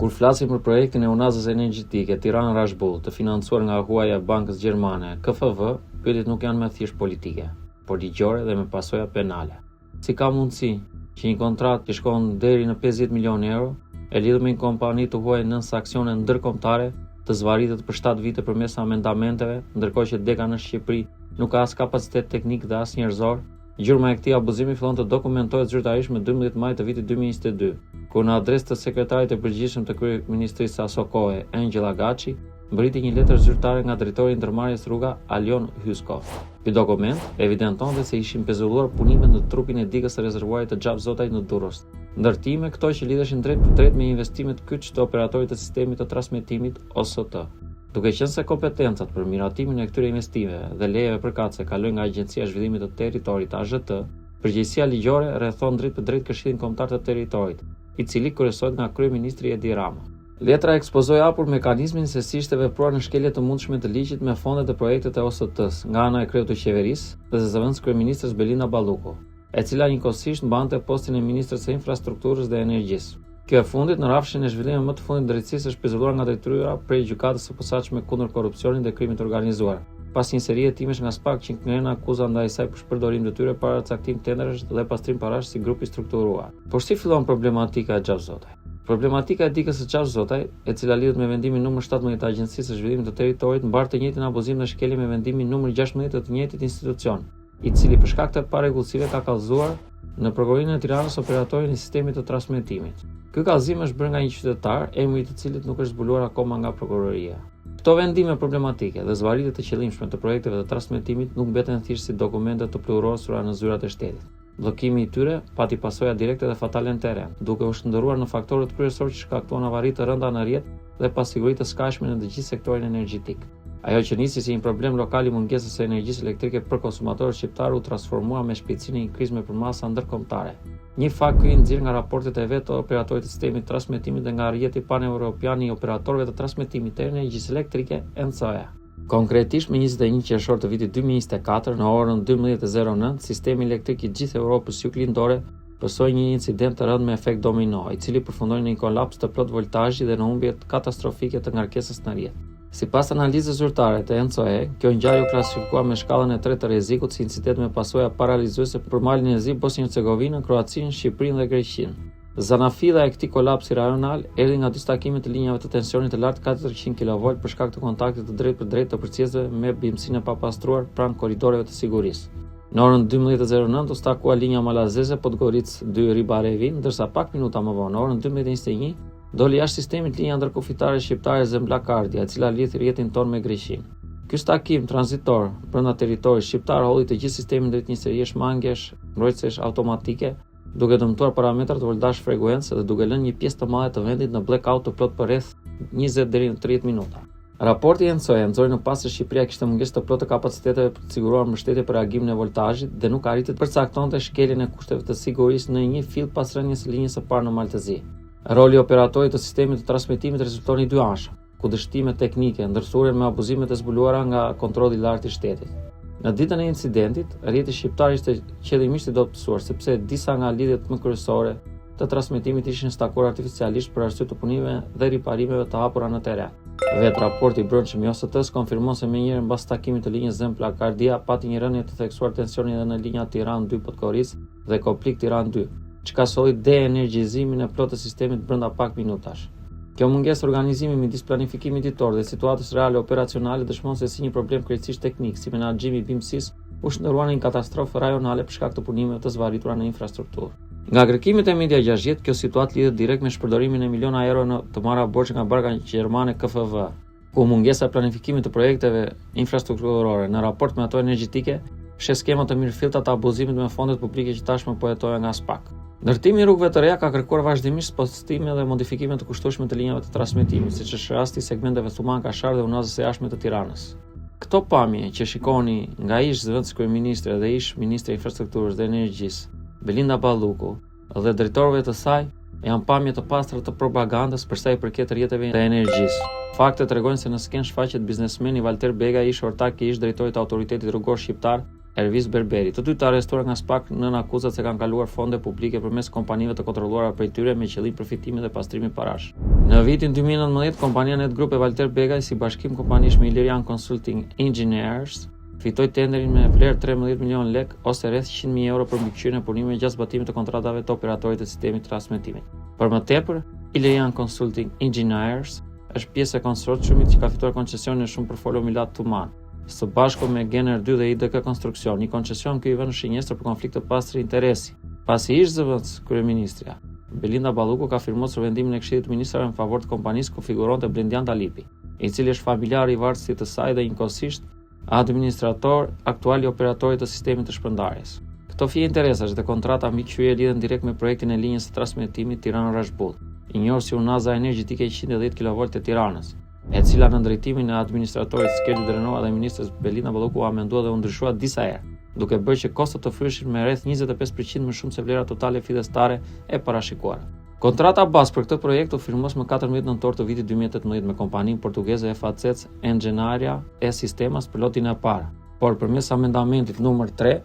Kur flasim për projektin e unazës energjetike Tiranë-Rashbull, të financuar nga huaja e Bankës Gjermane, KfW, pyetjet nuk janë më thjesht politike, por ligjore dhe me pasoja penale. Si ka mundësi që një kontratë që shkon deri në 50 milionë euro e lidhur me një kompani të huaj nën aksione ndërkombëtare të zvaritet për 7 vite përmes amendamenteve, ndërkohë që deka në Shqipëri nuk ka as kapacitet teknik dhe as njerëzor. Gjurma e këtij abuzimi fillon të dokumentohet zyrtarisht më 12 maj të vitit 2022, kur në adresë të sekretarit të përgjithshëm të kryeministrisë aso kohe, Angela Gaci, mbriti një letër zyrtare nga drejtori i ndërmarrjes rruga Alion Hyskov. Ky dokument evidentonte se ishin pezulluar punimet në trupin e digës së rezervuarit të Xhavzotaj në Durrës. Ndërtime këto që lidheshin drejt për drejt me investimet kyç të operatorit të sistemit të transmetimit OST. Duke qenë se kompetencat për miratimin e këtyre investimeve dhe lejeve përkatëse kalojnë nga Agjencia e Zhvillimit të Territorit AZT, përgjegjësia ligjore rrethon drejt për drejt Këshillin Kombëtar të Territorit, i cili kryesohet nga kryeministri Edi Rama. Letra ekspozoi hapur mekanizmin se si ishte vepruar në shkelje të mundshme të ligjit me fondet e projektet e OST-s nga ana e kryeut të qeverisë dhe zëvendës kryeministres Belinda Balluku, e cila njëkohësisht mbante postin e ministres së infrastrukturës dhe energjisë. Kjo e fundit në rafshin e zhvillimit më të fundit drejtësisë është pezulluar nga detyra prej gjykatës së posaçme kundër korrupsionit dhe krimit të organizuar, pas një seri hetimesh nga SPAK që ngrenë akuza ndaj saj për shpërdorim detyre para caktim tenderash dhe pastrim parash si grup i strukturuar. Por si fillon problematika e Xhavzotaj? Problematika e digës së Xhavzotaj, e cila lidhet me vendimin numër 17 të Agjencisë së Zhvillimit të Territorit, mbar të njëjtin abuzim dhe shkelje me vendimin numër 16 të njëjtit institucion, i cili për shkak të parregullsive ka kallëzuar në prokurorinë e Tiranës operatorin e sistemit të transmetimit. Ky kallëzim është bërë nga një qytetar, emri i të cilit nuk është zbuluar akoma nga prokuroria. Këto vendime problematike dhe zvarritje të qëllimshme të projekteve të transmetimit nuk mbeten thjesht si dokumente të plurosura në zyrat e shtetit. Bllokimi i tyre pati pasoja direkte dhe fatale në terren, duke u shndërruar në faktorët kryesorë që shkaktuan avarit të rënda në rrjet dhe pasiguri të skajshme në të gjithë sektorin energjetik. Ajo që nisi si një problem lokal i mungesës së energjisë elektrike për konsumatorët shqiptar u transformua me shpejtësi në një krizë me përmasa ndërkombëtare. Një fakt ky nxjerr nga raportet e vet të operatorit të sistemit të transmetimit dhe nga rrjeti paneuropian i operatorëve të transmetimit të energjisë elektrike ENCOE. Konkretisht me 21 qershor të vitit 2024 në orën 12:09, sistemi elektrik i gjithë Europës juglindore pësoi një incident të rëndë me efekt domino, i cili përfundoi në një kolaps të plot voltazhi dhe në humbje katastrofike të ngarkesës në rrjet. Sipas analizës zyrtare të ENCOE, kjo ngjarje u klasifikuar me shkallën e 3 të rrezikut si incident me pasoja paralizuese për Malin e Zi, Bosnjë-Hercegovinën, Kroacinë, Shqipërinë dhe Greqinë. Zanafilla e këtij kolapsi rajonal erdhi nga dy stakimet të linjave të tensionit të lartë 400 kV për shkak të kontaktit të drejtë për drejtë të përcjellsve me bimësinë e papastruar pranë korridoreve të sigurisë. Në orën 12:09 u stakua linja malazeze Podgorica-2 Ribarevin, ndërsa pak minuta më vonë, në orën 12:21, doli jashtë sistemit linja ndërkufitare shqiptare Zembla-Kardia, e cila lidh rrjetin ton me Greqinë. Ky stakim tranzitor brenda territorit shqiptar holli të gjithë sistemin drejt një serie shmangesh, mbrojtësesh automatike, duke dëmtuar parametrat voltazh frekuencë dhe duke lënë një pjesë të madhe të vendit në blackout të plot për rreth 20 deri në 30 minuta. Raporti i ENCOE nxori në pas se Shqipëria kishte mungesë të plotë kapaciteteve për të siguruar mbështetje për reagimin e voltazhit dhe nuk arriti të përcaktonte shkeljen e kushteve të sigurisë në një fill pas rënies së linjës së parë në Maltëzi. Roli i operatorit të sistemit të transmetimit rezultoi dy anshëm, ku dështime teknike ndërthuren me abuzimet e zbuluara nga kontrolli i lartë i shtetit. Në ditën e incidentit, rrjeti shqiptar ishte qëllimisht i dobësuar sepse disa nga lidhjet më kryesore të transmetimit ishin stakuar artificialisht për arsye të punimeve dhe riparimeve të hapura në terren. Vetë raporti i brendshëm i OST-s konfirmon se menjëherë mbas takimit të linjës Zembla-Kardia pati një rënje të theksuar tensioni edhe në linja Tiranë-2 Podgorica dhe Koplik Tiranë-2, çka solli de-energjizimin e plotë të sistemit brenda pak minutash. Kjo mungesë organizimi midis planifikimit ditor dhe situatës reale operacionale dëshmon se si një problem krejtësisht teknik si menaxhimi i bimësisë u shndërua në një katastrofë rajonale për shkak të punimeve të zvarritura në infrastrukturë. Nga kërkimet e media 60, kjo situatë lidhet direkt me shpërdorimin e miliona euro në të marra borxhe nga banka gjermane KfW, ku mungesa e planifikimit të projekteve infrastrukturore në raport me ato energjetike sheh skema të mirëfillta të abuzimit me fondet publike që tashmë po jetohen nga SPAK. Ndërtimi i rrugëve të reja ka kërkuar vazhdimisht postime dhe modifikime të kushtueshme të linjave të transmetimit, siç është rasti i segmenteve Thuman-Kashar dhe unazës së jashtme të Tiranës. Këto pamje që shikoni nga ish zëvendës kryeministre dhe ish ministri i infrastrukturës dhe energjisë, Belinda Balluku, dhe drejtorëve të saj, janë pamje të pastra të propagandës për sa i përket rrjeteve të energjisë. Faktet tregojnë se në skenë shfaqet biznesmeni Valter Bega, ish ortak i ish drejtorit të autoritetit rrugor shqiptar, Ervis Berberi, të dy të arrestuar nga SPAK nën akuzat se kanë kaluar fonde publike përmes kompanive të kontrolluara prej tyre me qëllim përfitimi dhe pastrimi parash. Në vitin 2019, kompania Net Group e Walter Begaj si bashkim kompanish me Ilirian Consulting Engineers fitoi tenderin me vlerë 13 milion lek ose rreth 100.000 euro për mbikëqyrjen e punimeve gjatë zbatimit të kontratave të operatorit të sistemit të transmetimit. Për më tepër, Ilirian Consulting Engineers është pjesë e konsorciumit që ka fituar koncesionin e shumë përfolur Milat Tuman, së bashku me Gener 2 dhe IDK Konstruksion, një koncesion që i vënë shinjestër për konflikt të pastër interesi. Pasi ish zëvendës kryeministria, Belinda Balluku ka firmuar vendimin e Këshillit të Ministrave në favor të kompanisë ku figuronte Blendian Talipi, i cili është familjar i varësit të saj dhe njëkohësisht administrator aktual i operatorit të sistemit të shpërndarjes. Këto fije interesash dhe kontrata mbikëqyrje lidhen direkt me projektin e linjës së transmetimit Tiranë-Rashbull, i njohur si Unaza Energjetike 110 kV e Tiranës, e cila në drejtimin e administratorit Skerdi Drenova dhe ministres Belinda Balluku u amendua dhe u ndryshua disa herë, duke bërë që kostot të fryshin me rreth 25% më shumë se vlera totale fidestare e parashikuara. Kontrata bazë për këtë projekt u firmos më 14 nëntor të vitit 2018 me kompaninë portugeze FACEC Engenharia e Sistemas për lotin e parë, por përmes amendamentit numër 3,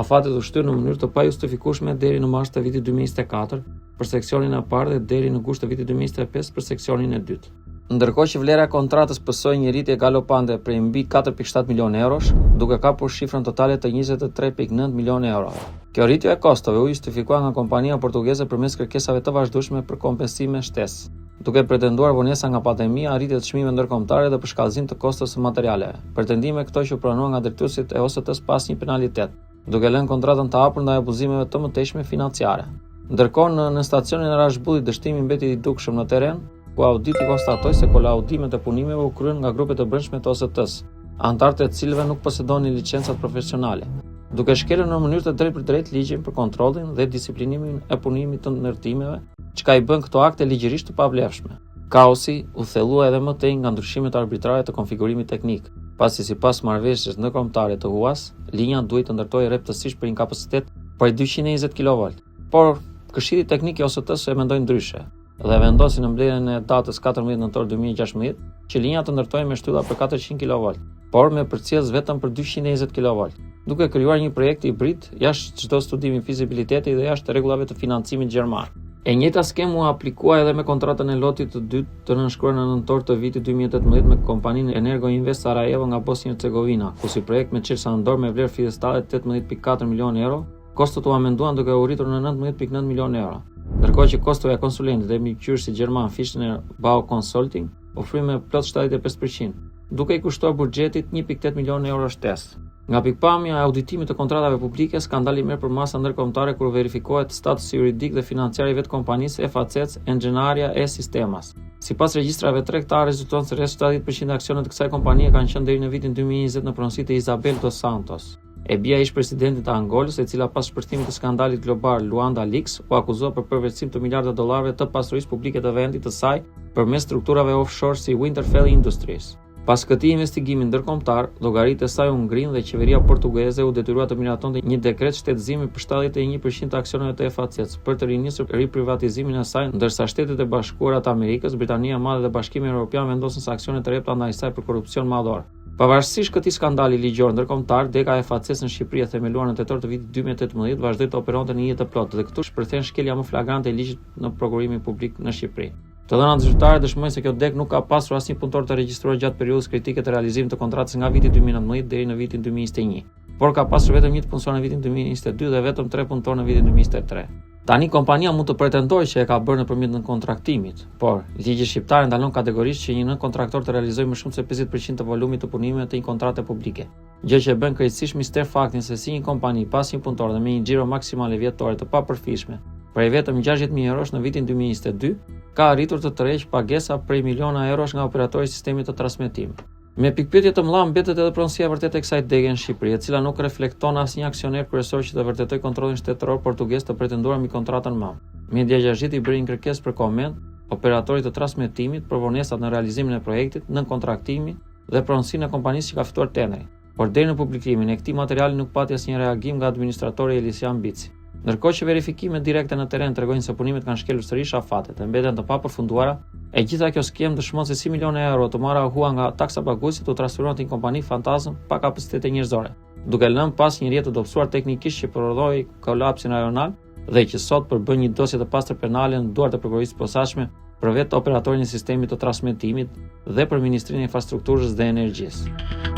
afatet u shtyrë në mënyrë të pajustifikueshme deri në mars të vitit 2024 për seksionin e parë dhe deri në gusht të vitit 2025 për seksionin e dytë. Ndërkohë që vlera e kontratës pësoi një rritje galopante prej mbi 4.7 milionë eurosh, duke kapur shifrën totale të 23.9 milionë euro. Kjo rritje e kostove u justifikuar nga kompania portugeze përmes kërkesave të vazhdueshme për kompensime shtesë, duke pretenduar vonesa nga pandemia, arritje të çmimeve ndërkombëtare dhe përshkallëzim të kostës së materialeve. Pretendime këto që pranuan nga drejtuesit e OST-s pas një penalitet, duke lënë kontratën të hapur ndaj abuzimeve të mëtejshme financiare. Ndërkohë në stacionin e Rashbullit dështimi mbeti i dukshëm në terren, ku auditi konstatoi se kolaudimet e punimeve u kryen nga grupet e brendshme të OST-s, anëtarët e cilëve nuk posedonin licencat profesionale, duke shkelur në mënyrë të drejtpërdrejtë ligjin për kontrollin dhe disiplinimin e punimit të ndërtimeve, çka i bën këto akte ligjërisht të pavlefshme. Kaosi u thellua edhe më tej nga ndryshimet arbitrare të konfigurimit teknik, pasi sipas marrëveshjes ndërkombëtare të UAS, linja duhet të ndërtojë rreptësisht për një kapacitet prej 220 kV, por Këshilli Teknik i OST-s e mendoi ndryshe dhe vendosi në mbledhjen e datës 14 nëntor 2016 që linja të ndërtojë me shtylla për 400 kV, por me përcjellës vetëm për 220 kV, duke krijuar një projekt hibrid jashtë çdo studimi fizibiliteti dhe jashtë rregullave të financimit gjerman. E njëjta skemë u aplikua edhe me kontratën e lotit të dytë të nënshkruar në nëntor të vitit 2018 me kompaninë Energo Invest Sarajevo nga Bosnia-Hercegovina, ku si projekt me çelësa ndor me vlerë fidestare 18.4 milionë euro, kostot u amenduan duke u rritur në 19.9 milionë euro. Ndërkohë që kostove e konsulentit dhe mbikëqyrësi gjerman Fischner Bau Consulting ofroi me plot 75%, duke i kushtuar buxhetit 1.8 milionë euro shtesë. Nga pikpamja e auditimit të kontratave publike, skandali merr për masa ndërkombëtare kur verifikohet statusi juridik dhe financiar i vetë kompanisë FACEC Engenharia e Sistemas. Sipas regjistrave tregtar, rezulton se rreth 70% e aksionet të kësaj kompanie kanë qenë deri në vitin 2020 në pronësi të Isabel dos Santos, e bija ish presidentit të Angolës, e cila pas shpërthimit të skandalit global Luanda Leaks u akuzua për përvetësim të miliarda dollarëve të pasurisë publike të vendit të saj përmes strukturave offshore si Winterfell Industries. Pas këtij investigimi ndërkombëtar, llogaritë e saj u ngrinë dhe qeveria portugeze u detyrua të miratonte një dekret shtetëzimi për 71% të aksioneve të FACEC për të rinisur riprivatizimin e saj, ndërsa Shtetet e Bashkuara të Amerikës, Britania e Madhe dhe Bashkimi Evropian vendosën sanksione të rrepta ndaj saj për korrupsion madhor. Pavarësisht këtij skandali ligjor ndërkombëtar, deka e FACEC në Shqipëri e themeluar në tetor të vitit 2018 vazhdoi të operonte në jetë të plotë dhe këtu shpërthen shkelja më flagrante e ligjit në prokurimin publik në Shqipëri. Të dhënat zyrtare dëshmojnë se kjo dek nuk ka pasur asnjë punëtor të regjistruar gjatë periudhës kritike të realizimit të kontratës nga viti 2019 deri në vitin 2021, por ka pasur vetëm një të punësuar në vitin 2022 dhe vetëm 3 punëtorë në vitin 2023. Tani kompania mund të pretendojë që e ka bërë nëpërmjet kontraktimit, por ligji shqiptar ndalon kategorisht që një nënkontraktor të realizojë më shumë se 50% të volumit të punimeve të një kontrate publike, gjë që bën krejtësisht mister faktin se si një kompani pas një punëtor dhe me një xhiro maksimale vjetore të papërfishme prej vetëm 60.000 eurosh në vitin 2022, ka arritur të tërheqë pagesa prej miliona eurosh nga operatori i sistemit të transmetimit. Me pikpyetje të mëdha mbetet edhe pronësia vërtetë e kësaj dege në Shqipëri, e cila nuk reflekton asnjë aksioner kryesor që të vërtetoj kontrollin shtetëror portugez të pretenduar mbi kontratën MAM. Media Gjashit i bëri një kërkesë për koment operatorit të transmetimit për vonesat në realizimin e projektit, nën kontraktimin dhe pronësinë e kompanisë që ka fituar tenderin, por deri në publikimin e këtij materiali nuk pati asnjë reagim nga administratori Elisian Bici. Ndërkohë që verifikimet direkte në terren tregojnë se punimet kanë shkelur sërish afatet e mbeten të papërfunduara, E gjitha kjo skem dëshmon se si milione euro të marra hua nga taksa paguesit u transferuan në kompani fantazm pa kapacitete njerëzore, duke lënë pas një rjetë të dobësuar teknikisht që prodhoi kolapsin rajonal dhe që sot përbën një dosje të pastër penale në duart e prokurorisë posaçme për vetë operatorin e sistemit të transmetimit dhe për Ministrinë e Infrastrukturës dhe Energjisë.